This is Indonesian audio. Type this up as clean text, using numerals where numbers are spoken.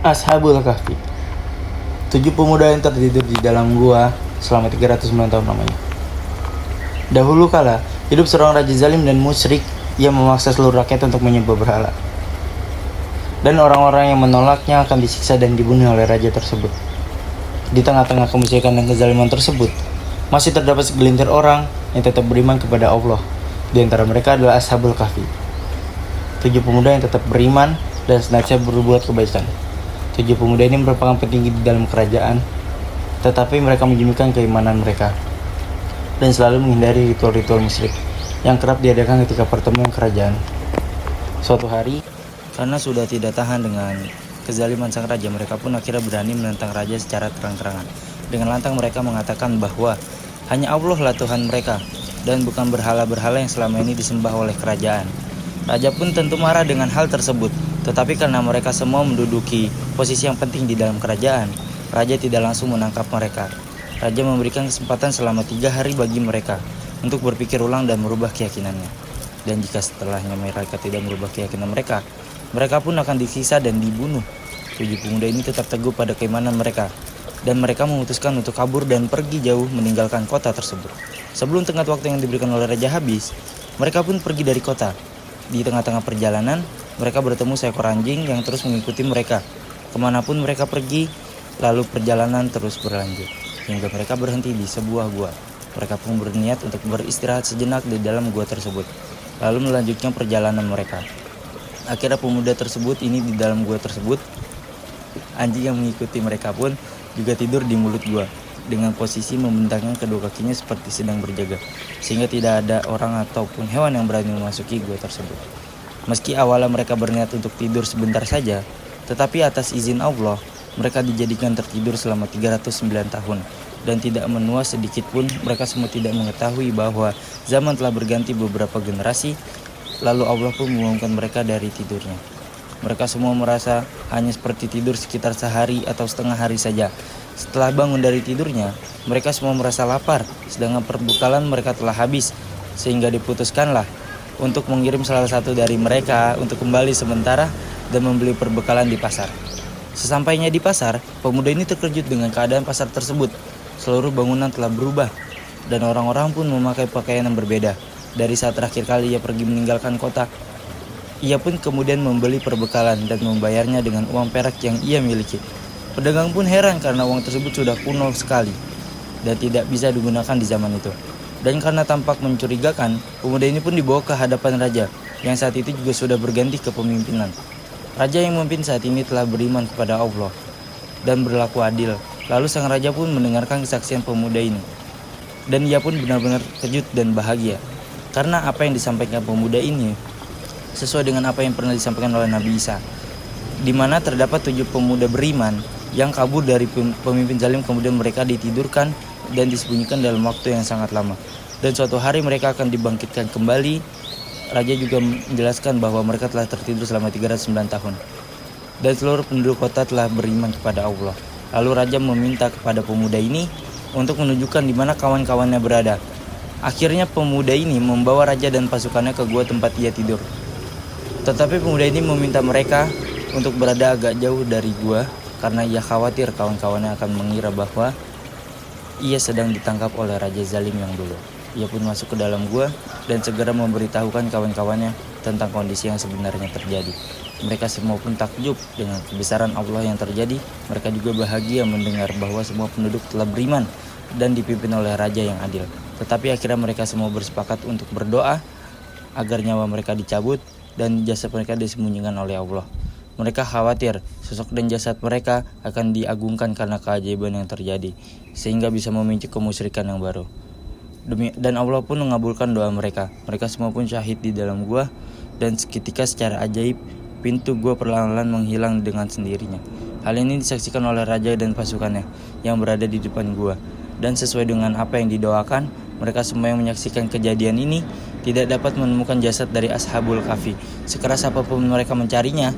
Ashabul Kahfi. 7 pemuda yang tertidur di dalam gua selama 309 tahun lamanya. Dahulu kala, hidup seorang raja zalim dan musyrik yang memaksa seluruh rakyat untuk menyembah berhala. Dan orang-orang yang menolaknya akan disiksa dan dibunuh oleh raja tersebut. Di tengah-tengah kemusyrikan dan kezaliman tersebut, masih terdapat segelintir orang yang tetap beriman kepada Allah. Di antara mereka adalah Ashabul Kahfi. 7 pemuda yang tetap beriman dan senantiasa berbuat kebaikan. 7 pemuda ini merupakan petinggi di dalam kerajaan, tetapi mereka menyembunyikan keimanan mereka dan selalu menghindari ritual-ritual musyrik yang kerap diadakan ketika pertemuan kerajaan. Suatu hari, karena sudah tidak tahan dengan kezaliman sang raja, mereka pun akhirnya berani menentang raja secara terang-terangan. Dengan lantang mereka mengatakan bahwa hanya Allah lah Tuhan mereka dan bukan berhala-berhala yang selama ini disembah oleh kerajaan. Raja pun tentu marah dengan hal tersebut, tetapi karena mereka semua menduduki posisi yang penting di dalam kerajaan, raja tidak langsung menangkap mereka. Raja memberikan kesempatan selama 3 hari bagi mereka untuk berpikir ulang dan merubah keyakinannya. Dan jika setelahnya mereka tidak merubah keyakinan mereka, mereka pun akan disiksa dan dibunuh. 7 pemuda ini tetap teguh pada keimanan mereka, dan mereka memutuskan untuk kabur dan pergi jauh meninggalkan kota tersebut. Sebelum tenggat waktu yang diberikan oleh raja habis, mereka pun pergi dari kota. Di tengah-tengah perjalanan, mereka bertemu seekor anjing yang terus mengikuti mereka. Kemanapun mereka pergi, lalu perjalanan terus berlanjut, hingga mereka berhenti di sebuah gua. Mereka pun berniat untuk beristirahat sejenak di dalam gua tersebut, lalu melanjutkan perjalanan mereka. Akhirnya pemuda tersebut ini di dalam gua tersebut, anjing yang mengikuti mereka pun juga tidur di mulut gua dengan posisi membentangkan kedua kakinya seperti sedang berjaga, sehingga tidak ada orang ataupun hewan yang berani memasuki gua tersebut. Meski awalnya mereka berniat untuk tidur sebentar saja, tetapi atas izin Allah, mereka dijadikan tertidur selama 309 tahun dan tidak menua sedikit pun. Mereka semua tidak mengetahui bahwa zaman telah berganti beberapa generasi, lalu Allah pun membangunkan mereka dari tidurnya. Mereka semua merasa hanya seperti tidur sekitar sehari atau setengah hari saja. Setelah bangun dari tidurnya, mereka semua merasa lapar, sedangkan perbekalan mereka telah habis, sehingga diputuskanlah untuk mengirim salah satu dari mereka untuk kembali sementara dan membeli perbekalan di pasar. Sesampainya di pasar, pemuda ini terkejut dengan keadaan pasar tersebut. Seluruh bangunan telah berubah, dan orang-orang pun memakai pakaian yang berbeda. Dari saat terakhir kali ia pergi meninggalkan kota, ia pun kemudian membeli perbekalan dan membayarnya dengan uang perak yang ia miliki. Pedagang pun heran karena uang tersebut sudah kuno sekali dan tidak bisa digunakan di zaman itu. Dan karena tampak mencurigakan, pemuda ini pun dibawa ke hadapan raja yang saat itu juga sudah berganti kepemimpinan. Raja yang memimpin saat ini telah beriman kepada Allah dan berlaku adil. Lalu sang raja pun mendengarkan kesaksian pemuda ini, dan ia pun benar-benar kejut dan bahagia karena apa yang disampaikan pemuda ini sesuai dengan apa yang pernah disampaikan oleh Nabi Isa, di mana terdapat 7 pemuda beriman yang kabur dari pemimpin zalim, kemudian mereka ditidurkan dan disembunyikan dalam waktu yang sangat lama. Dan suatu hari mereka akan dibangkitkan kembali. Raja juga menjelaskan bahwa mereka telah tertidur selama 309 tahun. Dan seluruh penduduk kota telah beriman kepada Allah. Lalu raja meminta kepada pemuda ini untuk menunjukkan di mana kawan-kawannya berada. Akhirnya pemuda ini membawa raja dan pasukannya ke gua tempat ia tidur. Tetapi pemuda ini meminta mereka untuk berada agak jauh dari gua karena ia khawatir kawan-kawannya akan mengira bahwa ia sedang ditangkap oleh raja zalim yang dulu. Ia pun masuk ke dalam gua dan segera memberitahukan kawan-kawannya tentang kondisi yang sebenarnya terjadi. Mereka semua pun takjub dengan kebesaran Allah yang terjadi. Mereka juga bahagia mendengar bahwa semua penduduk telah beriman dan dipimpin oleh raja yang adil. Tetapi akhirnya mereka semua bersepakat untuk berdoa agar nyawa mereka dicabut dan jasad mereka disembunyikan oleh Allah. Mereka khawatir sosok dan jasad mereka akan diagungkan karena keajaiban yang terjadi, sehingga bisa memicu kemusyrikan yang baru. Dan Allah pun mengabulkan doa mereka. Mereka semua pun syahid di dalam gua, dan seketika secara ajaib pintu gua perlahan-lahan menghilang dengan sendirinya. Hal ini disaksikan oleh raja dan pasukannya yang berada di depan gua. Dan sesuai dengan apa yang didoakan, mereka semua yang menyaksikan kejadian ini tidak dapat menemukan jasad dari Ashabul Kahfi. Sekeras apapun mereka mencarinya,